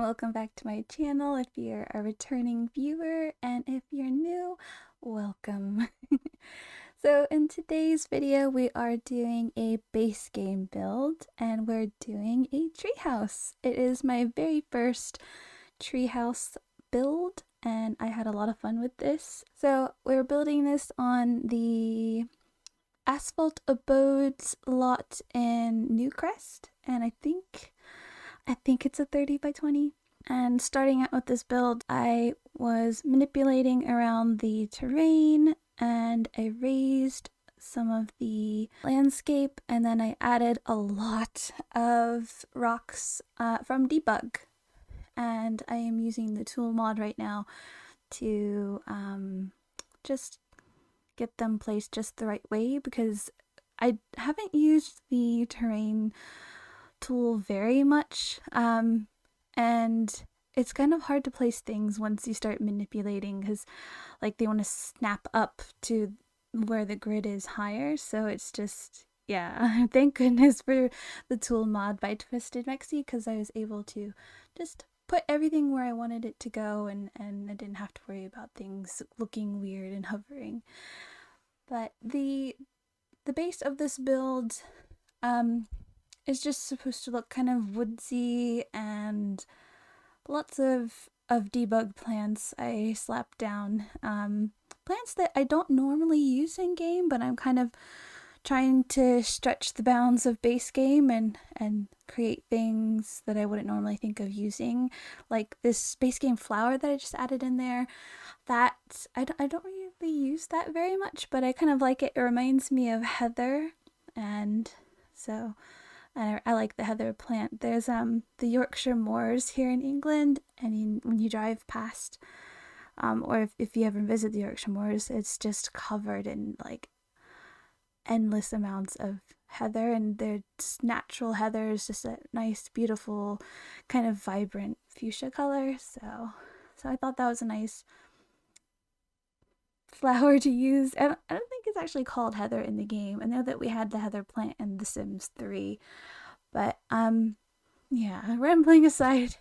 welcome back to my channel if you're a returning viewer, and if you're new, welcome. So in today's video we are doing a base game build and we're doing a treehouse. It is my very first treehouse build and I had a lot of fun with this. So we're building this on the Asphalt Abodes lot in Newcrest, and I think it's a 30 by 20. And starting out with this build, I was manipulating around the terrain and I raised some of the landscape, and then I added a lot of rocks from debug. And I am using the tool mod right now to just get them placed just the right way, because I haven't used the terrain tool very much, and it's kind of hard to place things once you start manipulating, because like they want to snap up to where the grid is higher. So it's just, yeah, thank goodness for the tool mod by Twisted Mexi, because I was able to just put everything where I wanted it to go, and I didn't have to worry about things looking weird and hovering. But the base of this build is just supposed to look kind of woodsy, and lots of debug plants I slapped down. Plants that I don't normally use in game, but I'm kind of trying to stretch the bounds of base game and create things that I wouldn't normally think of using, like this base game flower that I just added in there. That I don't really use that very much, but I kind of like it. It reminds me of heather, and so I like the heather plant. There's the Yorkshire moors here in England, and when you drive past, or if you ever visit the Yorkshire moors, it's just covered in like endless amounts of heather, and they're just natural heather. Is just a nice, beautiful, kind of vibrant fuchsia color. So I thought that was a nice flower to use. I don't think it's actually called heather in the game. I know that we had the heather plant in The Sims 3, but yeah, rambling aside,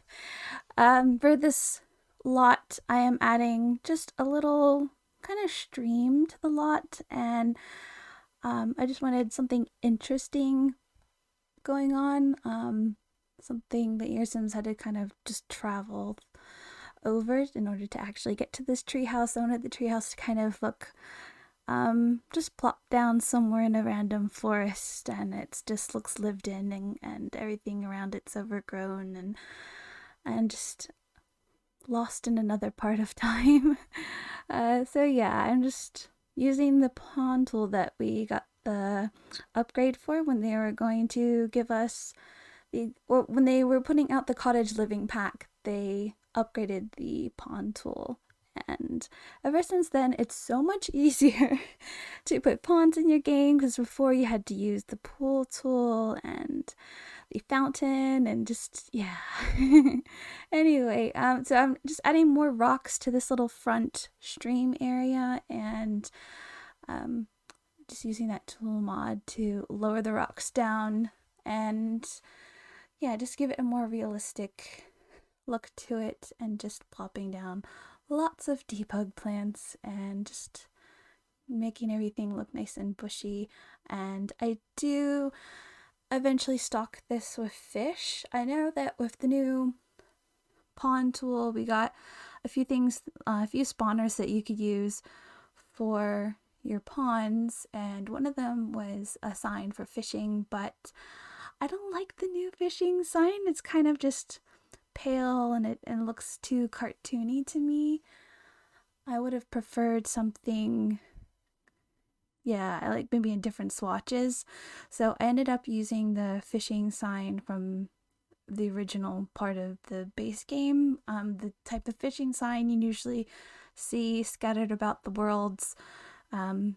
for this lot I am adding just a little kind of stream to the lot, and I just wanted something interesting going on, something that your Sims had to kind of just travel over in order to actually get to this treehouse. I wanted the treehouse to kind of look just plopped down somewhere in a random forest, and it just looks lived in, and everything around it's overgrown and just lost in another part of time. So yeah, I'm just using the pawn tool that we got the upgrade for when they were going to give us when they were putting out the cottage living pack. They upgraded the pawn tool, and ever since then it's so much easier to put pawns in your game, because before you had to use the pool tool and the fountain and just, yeah. Anyway, so I'm just adding more rocks to this little front stream area, and just using that tool mod to lower the rocks down and, yeah, just give it a more realistic look to it, and just plopping down lots of debug plants and just making everything look nice and bushy. And I do eventually stock this with fish. I know that with the new pawn tool we got a few things, a few spawners that you could use for your pawns, and one of them was a sign for fishing, but I don't like the new fishing sign. It's kind of just pale, and it looks too cartoony to me. I would have preferred something, yeah, I like maybe in different swatches. So I ended up using the fishing sign from the original part of the base game, the type of fishing sign you usually see scattered about the worlds, and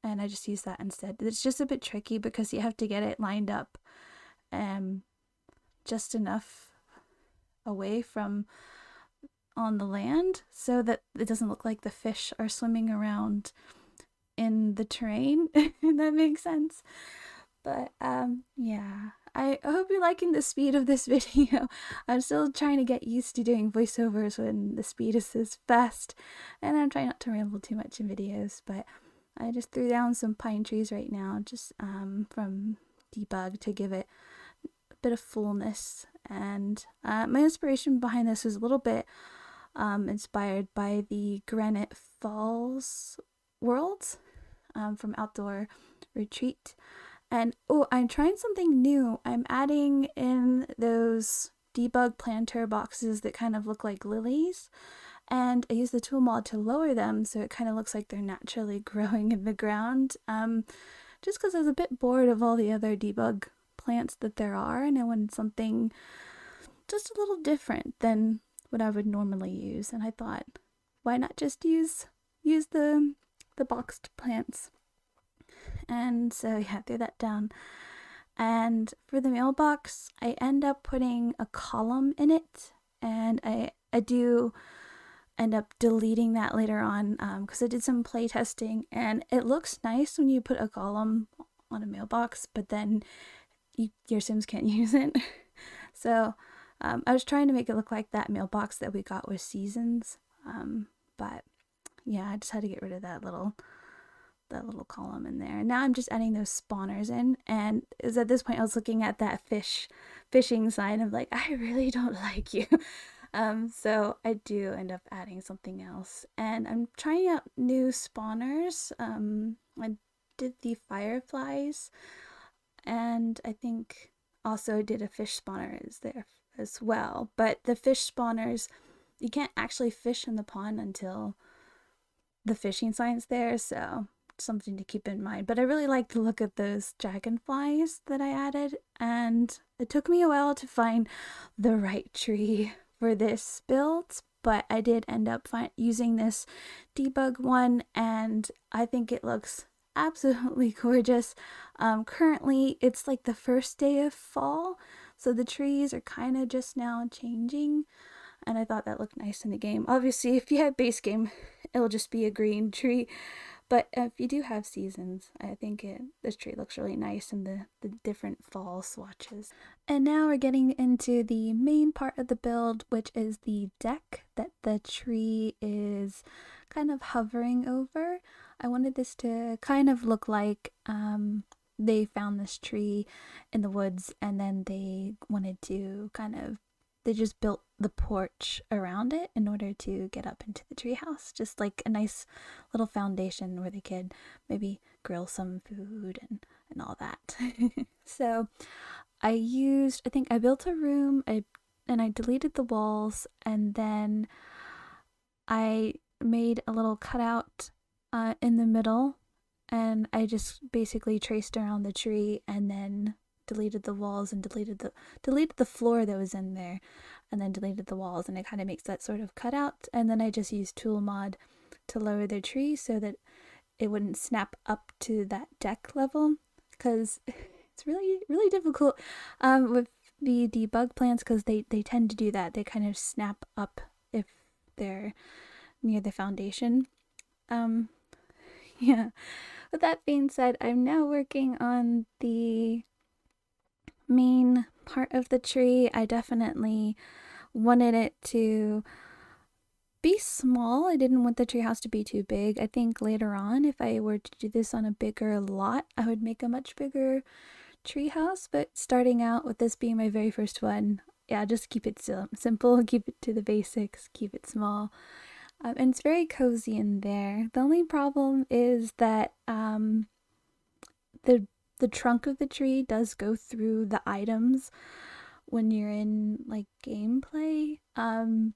I just used that instead. It's just a bit tricky because you have to get it lined up just enough away from on the land so that it doesn't look like the fish are swimming around in the terrain. If that makes sense. But yeah, I hope you're liking the speed of this video. I'm still trying to get used to doing voiceovers when the speed is this fast, and I'm trying not to ramble too much in videos, but I just threw down some pine trees right now, just from debug to give it a bit of fullness. And my inspiration behind this was a little bit inspired by the Granite Falls world from Outdoor Retreat. And oh, I'm trying something new. I'm adding in those debug planter boxes that kind of look like lilies, and I use the tool mod to lower them so it kind of looks like they're naturally growing in the ground. Just because I was a bit bored of all the other debug plants that there are, and I wanted something just a little different than what I would normally use. And I thought, why not just use the boxed plants? And so yeah, threw that down. And for the mailbox, I end up putting a column in it, and I do end up deleting that later on because I did some play testing, and it looks nice when you put a column on a mailbox, but then your Sims can't use it. So I was trying to make it look like that mailbox that we got with Seasons, but yeah, I just had to get rid of that little column in there. Now I'm just adding those spawners in, and is at this point I was looking at that fishing sign. I'm like, I really don't like you. So I do end up adding something else, and I'm trying out new spawners. I did the fireflies, and I think also did a fish spawner is there as well. But the fish spawners, you can't actually fish in the pond until the fishing sign's there, so something to keep in mind. But I really like the look of those dragonflies that I added, and it took me a while to find the right tree for this build, but I did end up using this debug one, and I think it looks absolutely gorgeous. Currently it's like the first day of fall, so the trees are kind of just now changing, and I thought that looked nice in the game. Obviously if you have base game, it'll just be a green tree, but if you do have seasons, I think this tree looks really nice in the different fall swatches. And now we're getting into the main part of the build, which is the deck that the tree is kind of hovering over. I wanted this to kind of look like they found this tree in the woods, and then they wanted to they just built the porch around it in order to get up into the treehouse. Just like a nice little foundation where they could maybe grill some food and all that. So I think I built a room and I deleted the walls, and then I made a little cutout in the middle, and I just basically traced around the tree and then deleted the walls and deleted the floor that was in there, and then deleted the walls, and it kind of makes that sort of cutout. And then I just used tool mod to lower the tree so that it wouldn't snap up to that deck level, because it's really difficult with the debug plants, because they tend to do that. They kind of snap up if they're near the foundation. Yeah, with that being said, I'm now working on the main part of the tree. I definitely wanted it to be small. I didn't want the treehouse to be too big. I think later on, if I were to do this on a bigger lot, I would make a much bigger treehouse. But starting out with this being my very first one, yeah, just keep it simple, keep it to the basics, keep it small. And it's very cozy in there. The only problem is that the trunk of the tree does go through the items when you're in like gameplay. The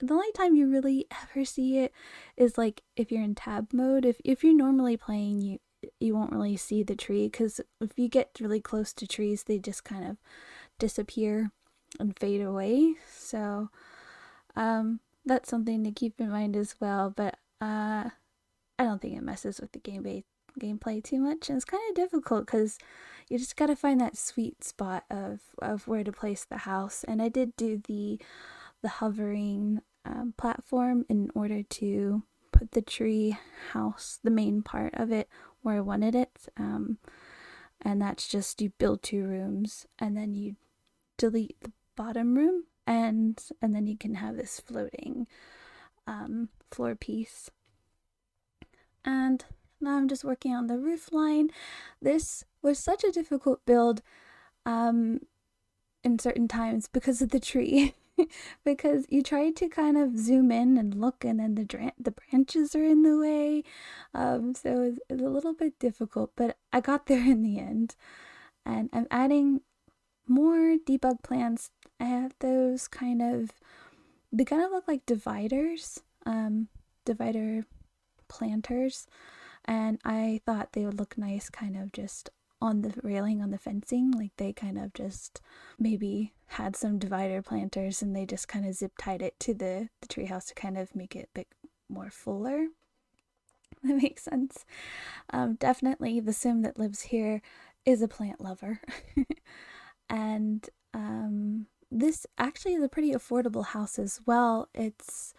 only time you really ever see it is like if you're in tab mode. If you're normally playing, you won't really see the tree, because if you get really close to trees, they just kind of disappear and fade away. So that's something to keep in mind as well. But I don't think it messes with the gameplay too much, and it's kind of difficult because you just gotta find that sweet spot of where to place the house. And I did do the hovering platform in order to put the tree house, the main part of it, where I wanted it. and that's just you build 2 rooms and then you delete the bottom room, and then you can have this floating floor piece. And now I'm just working on the roof line. This was such a difficult build in certain times because of the tree. Because you try to kind of zoom in and look, and then the branches are in the way. So it's a little bit difficult, but I got there in the end. And I'm adding more debug plants. I have those they kind of look like dividers, divider planters, and I thought they would look nice kind of just on the railing on the fencing, like they kind of just maybe had some divider planters and they just kind of zip tied it to the treehouse to kind of make it a bit more fuller. That makes sense. Definitely the sim that lives here is a plant lover. And this actually is a pretty affordable house as well. It's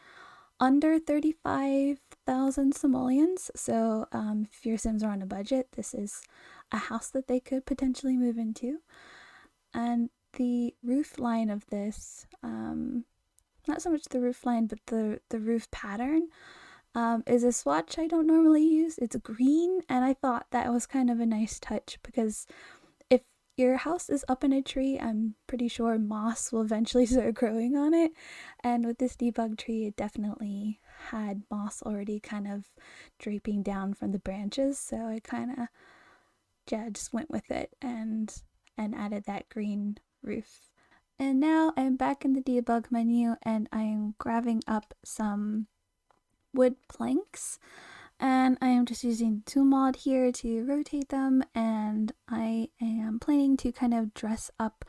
under 35,000 simoleons. So if your Sims are on a budget, this is a house that they could potentially move into. And the roof line of this, not so much the roof line, but the roof pattern, is a swatch I don't normally use. It's green, and I thought that was kind of a nice touch because if your house is up in a tree, I'm pretty sure moss will eventually start growing on it. And with this debug tree, it definitely had moss already kind of draping down from the branches. So I kind of just went with it and added that green roof. And now I'm back in the debug menu and I'm grabbing up some wood planks, and I am just using tool mod here to rotate them, and I am planning to kind of dress up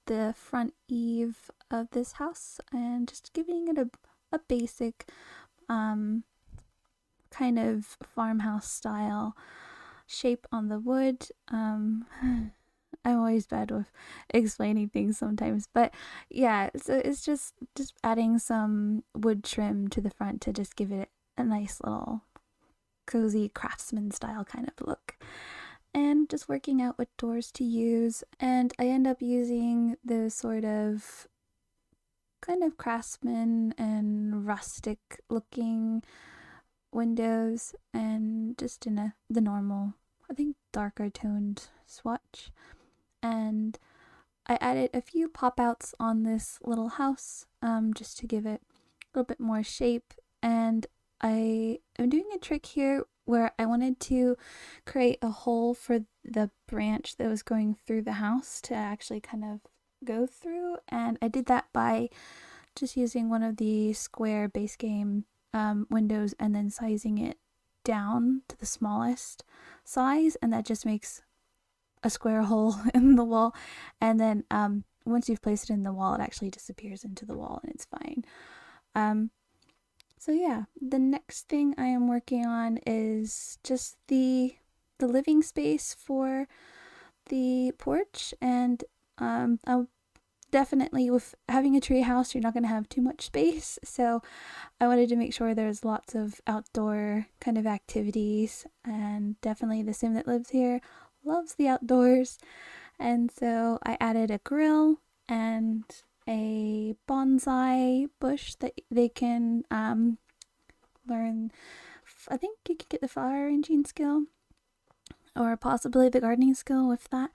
the front eave of this house and just giving it a basic kind of farmhouse style shape on the wood. I'm always bad with explaining things sometimes, but yeah, so it's just adding some wood trim to the front to just give it a nice little cozy craftsman style kind of look. And just working out what doors to use, and I end up using those sort of kind of craftsman and rustic looking windows, and just in the normal, I think, darker toned swatch. And I added a few pop outs on this little house just to give it a little bit more shape. And I am doing a trick here where I wanted to create a hole for the branch that was going through the house to actually kind of go through. And I did that by just using one of the square base game windows and then sizing it down to the smallest size, and that just makes a square hole in the wall. And then once you've placed it in the wall, it actually disappears into the wall and it's fine. So yeah, the next thing I am working on is just the living space for the porch. And I'll definitely, with having a tree house, you're not going to have too much space, so I wanted to make sure there's lots of outdoor kind of activities. And definitely the sim that lives here loves the outdoors, and so I added a grill and a bonsai bush that they can learn. I think you can get the flower arranging skill or possibly the gardening skill with that.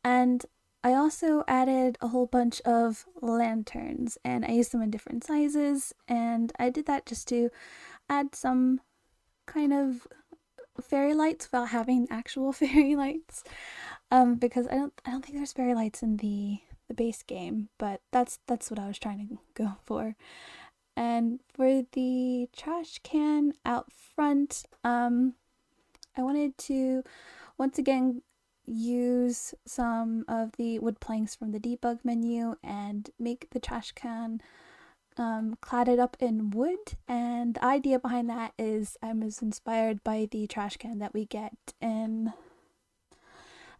And I also added a whole bunch of lanterns, and I used them in different sizes, and I did that just to add some kind of fairy lights without having actual fairy lights, because I don't think there's fairy lights in the base game, but that's what I was trying to go for. And for the trash can out front, I wanted to once again use some of the wood planks from the debug menu and make the trash can cladded up in wood. And the idea behind that is I was inspired by the trash can that we get in,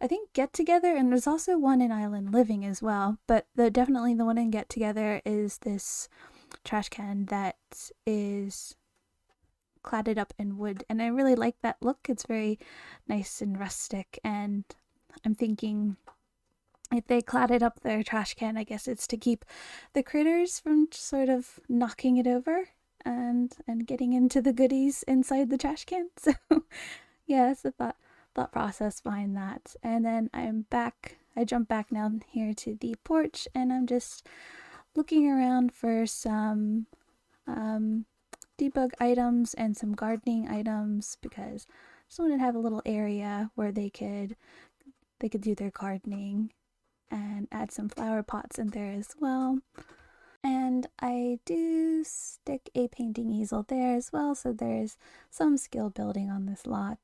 I think, Get Together, and there's also one in Island Living as well, but definitely the one in Get Together is this trash can that is cladded up in wood, and I really like that look. It's very nice and rustic, and I'm thinking if they clatted up their trash can, I guess it's to keep the critters from sort of knocking it over and getting into the goodies inside the trash can. So yeah, that's the thought process behind that. And then I'm back. I jump back now here to the porch, and I'm just looking around for some debug items and some gardening items because I just wanted to have a little area where they could do their gardening and add some flower pots in there as well. And I do stick a painting easel there as well, so there's some skill building on this lot.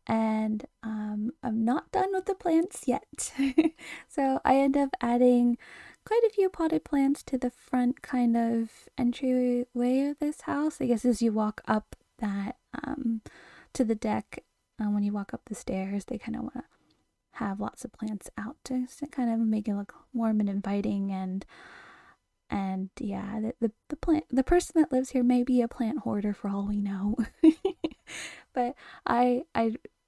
And I'm not done with the plants yet. So I end up adding quite a few potted plants to the front kind of entryway of this house. I guess as you walk up that to the deck, when you walk up the stairs, they kind of want to have lots of plants out to kind of make it look warm and inviting. And yeah, the person that lives here may be a plant hoarder for all we know. But I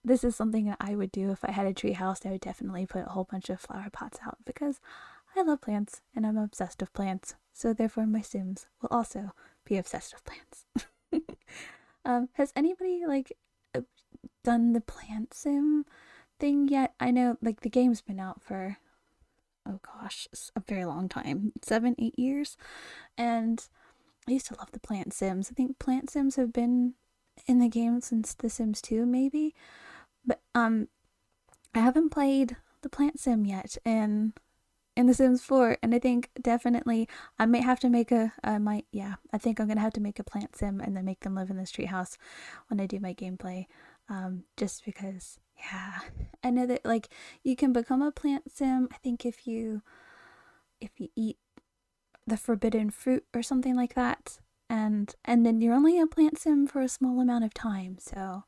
this is something that I would do if I had a tree house. I would definitely put a whole bunch of flower pots out because I love plants and I'm obsessed with plants. So therefore my Sims will also be obsessed with plants. Has anybody done the plant sim thing yet? I know the game's been out for, oh gosh, a very long time, 7-8 years, and I used to love the plant sims. I think plant sims have been in the game since The Sims 2 maybe, but I haven't played the plant sim yet in The Sims 4, and I think definitely I might have to make I think I'm gonna have to make a plant sim and then make them live in this treehouse when I do my gameplay, just because, yeah, I know that you can become a plant sim. I think if you eat the forbidden fruit or something like that, and then you're only a plant sim for a small amount of time. So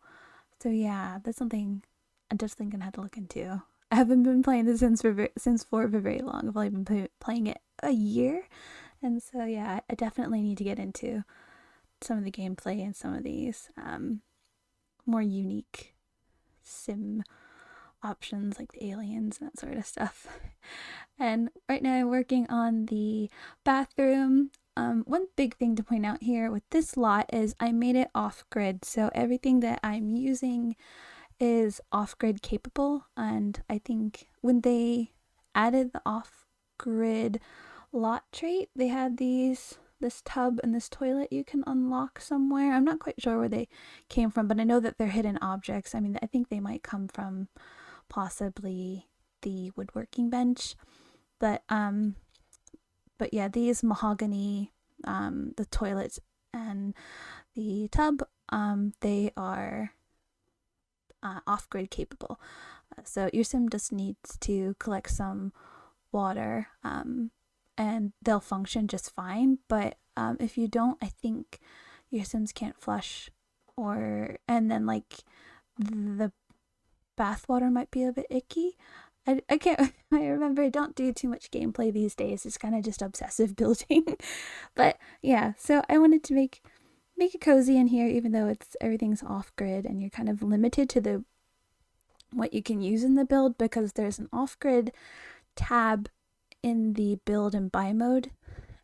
yeah, that's something I'm just thinking I had to look into. I haven't been playing The Sims Sims 4 for very long. I've only been playing it a year, and so yeah, I definitely need to get into some of the gameplay and some of these more unique sim options like the aliens and that sort of stuff. And right now I'm working on the bathroom. One big thing to point out here with this lot is I made it off-grid, so everything that I'm using is off-grid capable. And I think when they added the off-grid lot trait, they had this tub and this toilet you can unlock somewhere. I'm not quite sure where they came from, but I know that they're hidden objects. I mean, I think they might come from possibly the woodworking bench, but yeah, these mahogany, the toilets and the tub, they are off-grid capable. So your sim just needs to collect some water, and they'll function just fine. But if you don't, I think your sims can't flush, and then the bath water might be a bit icky. I can't I remember, I don't do too much gameplay these days. It's kind of just obsessive building. But yeah, so I wanted to make it cozy in here, even though everything's off grid and you're kind of limited to what you can use in the build, because there's an off grid tab in the build and buy mode,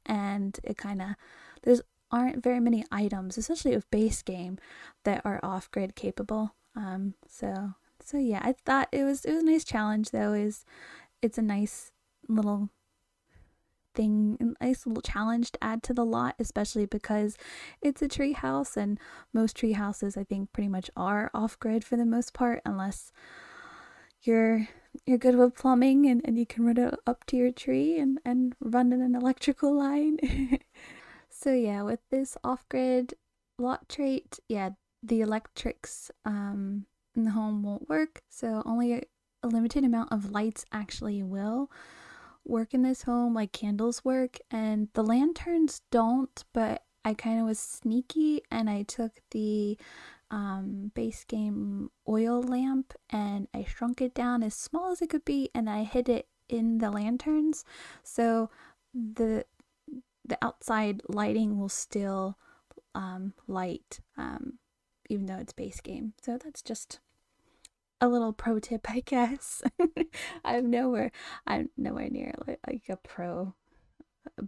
and it kind of aren't very many items, especially with base game, that are off grid capable. So yeah, I thought it was a nice challenge though. It's a nice little thing, a nice little challenge to add to the lot, especially because it's a tree house, and most tree houses I think pretty much are off grid for the most part, unless you're good with plumbing and you can run it up to your tree and run in an electrical line. So yeah, with this off grid lot trait, yeah, the electrics in the home won't work, so only a limited amount of lights actually will work in this home, like candles work, and the lanterns don't. But I kind of was sneaky and I took the base game oil lamp and I shrunk it down as small as it could be, and I hid it in the lanterns, so the outside lighting will still light, even though it's base game. So that's just a little pro tip, I guess. I'm nowhere near like a pro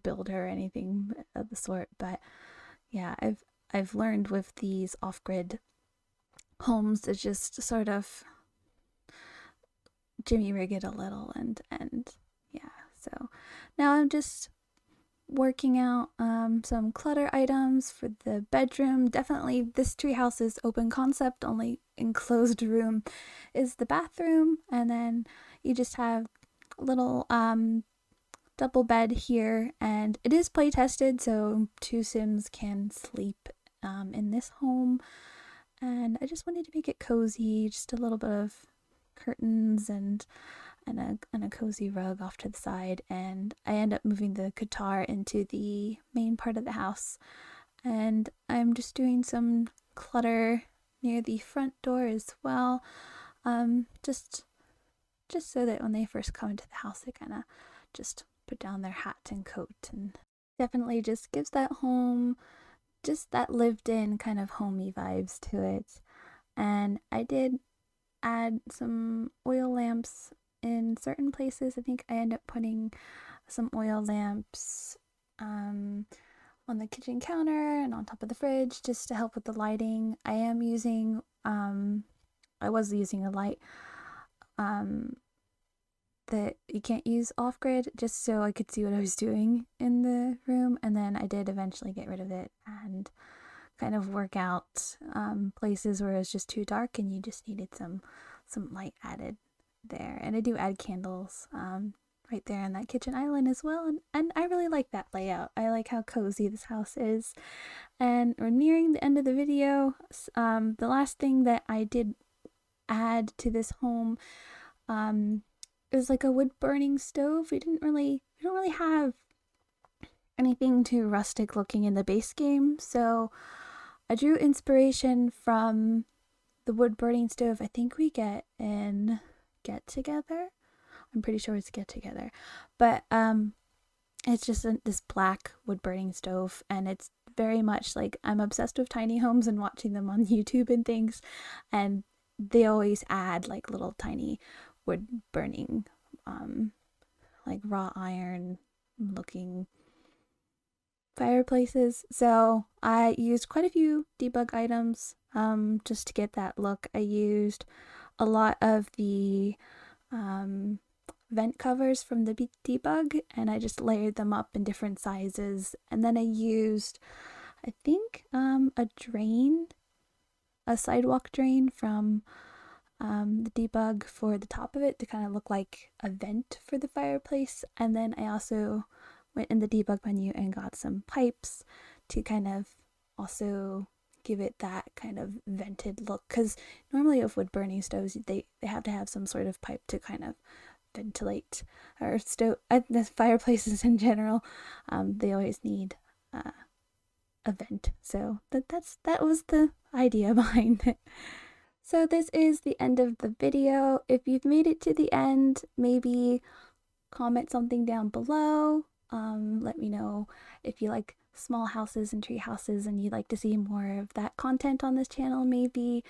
builder or anything of the sort, but yeah, I've learned with these off-grid homes to just sort of jimmy rig it a little, and yeah. So now I'm just working out some clutter items for the bedroom. Definitely this treehouse is open concept, only enclosed room is the bathroom, and then you just have a little double bed here, and it is play tested, so 2 Sims can sleep in this home. And I just wanted to make it cozy, just a little bit of curtains and a cozy rug off to the side. And I end up moving the guitar into the main part of the house, and I'm just doing some clutter near the front door as well, just so that when they first come into the house they kind of just put down their hat and coat, and definitely just gives that home just that lived in kind of homey vibes to it. And I did add some oil lamps in certain places. I think I end up putting some oil lamps on the kitchen counter and on top of the fridge just to help with the lighting. I was using a light that you can't use off grid, just so I could see what I was doing in the room. And then I did eventually get rid of it and kind of work out places where it was just too dark and you just needed some light added there. And I do add candles right there on that kitchen island as well, and I really like that layout. I like how cozy this house is. And we're nearing the end of the video. The last thing that I did add to this home is like a wood burning stove. We don't really have anything too rustic looking in the base game, so I drew inspiration from the wood burning stove I think we get in Get Together. I'm pretty sure it's Get Together, but it's just this black wood burning stove, and it's very much like, I'm obsessed with tiny homes and watching them on YouTube and things, and they always add like little tiny wood burning like raw iron looking fireplaces. So I used quite a few debug items just to get that look. I used a lot of the vent covers from the debug, and I just layered them up in different sizes. And then I used, I think, a sidewalk drain from the debug for the top of it to kind of look like a vent for the fireplace. And then I also went in the debug menu and got some pipes to kind of also give it that kind of vented look, because normally with wood burning stoves they have to have some sort of pipe to kind of ventilate, or the fireplaces in general, they always need a vent. So that was the idea behind it. So this is the end of the video. If you've made it to the end, maybe comment something down below. Let me know if you like small houses and tree houses and you'd like to see more of that content on this channel. Maybe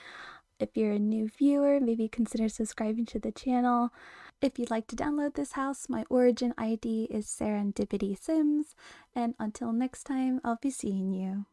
if you're a new viewer, maybe consider subscribing to the channel. If you'd like to download this house, my origin ID is SarahDipitySims, and until next time, I'll be seeing you.